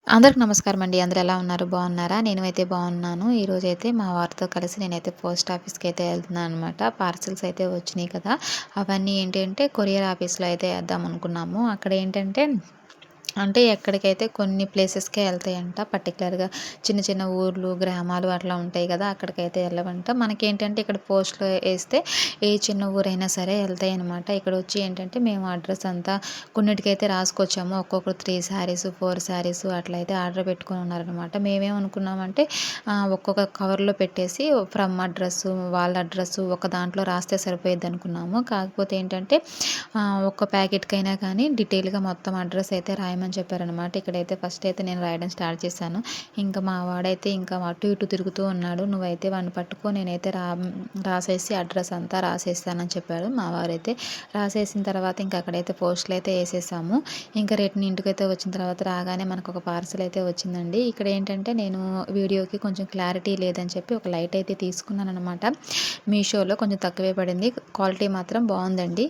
అందరికి నమస్కారం అండి. అందరూ ఎలా ఉన్నారు? బాగున్నారా? నేనైతే బాగున్నాను. ఈరోజైతే మా వారితో కలిసి నేనైతే పోస్ట్ ఆఫీస్‌కి అయితే వెళ్తున్నాను అనమాట. పార్సెల్స్ అయితే వచ్చినాయి కదా! అవన్నీ ఏంటంటే కొరియర్ ఆఫీస్‌లో అయితే ఏద్దాం అనుకున్నాము. అక్కడ ఏంటంటే అంటే ఎక్కడికైతే కొన్ని ప్లేసెస్‌కే ఎళ్తాయంట. పర్టిక్యులర్‌గా చిన్న చిన్న ఊర్లు, గ్రామాలు అట్లా ఉంటాయి కదా! అక్కడికైతే ఎళ్ళవంట. మనకేంటంటే ఇక్కడ పోస్ట్‌లో ఏస్తే ఏ చిన్న ఊరైనా సరే ఎళ్తాయనమాట. ఇక్కడొచ్చి ఏంటంటే మేము అడ్రస్ అంతా కొన్నిటికైతే రాసుకొచ్చాము. ఒక్కొక్కరు 3 శారీస్, 4 శారీస్ అట్లా అయితే ఆర్డర్ పెట్టుకొని ఉన్నారనమాట. మేమేమనుకున్నామంటే ఒక్కొక్క కవర్‌లో పెట్టేసి ఫ్రమ్ అడ్రస్సు, వాళ్ళ అడ్రస్సు ఒక దాంట్లో రాస్తే సరిపోయిద్దనుకున్నాము. కాకపోతే ఏంటంటే ఒక్క ప్యాకెట్‌కైనా కానీ డీటెయిల్‌గా మొత్తం అడ్రస్ అయితే రాయమని చెప్పారనమాట. ఇక్కడైతే ఫస్ట్ అయితే నేను రాయడం స్టార్ట్ చేశాను. ఇంకా మా వాడైతే ఇంకా అటు ఇటు తిరుగుతూ ఉన్నాడు. "నువ్వైతే వాడిని పట్టుకో, నేనైతే రాసేసి అడ్రస్ అంతా రాసేస్తానని" చెప్పాడు మా వారైతే. రాసేసిన తర్వాత ఇంకా అక్కడైతే పోస్టులు అయితే ఏసేసాము. ఇంకా రిటర్న్ ఇంటికైతే వచ్చిన తర్వాత రాగానే మనకొక పార్సెల్ అయితే వచ్చిందండి. ఇక్కడ ఏంటంటే నేను వీడియోకి కొంచెం క్లారిటీ లేదని చెప్పి ఒక లైట్ అయితే తీసుకున్నాననమాట. మీషోలో కొంచెం తక్కువే పడింది. క్వాలిటీ మాత్రం బావుందండి.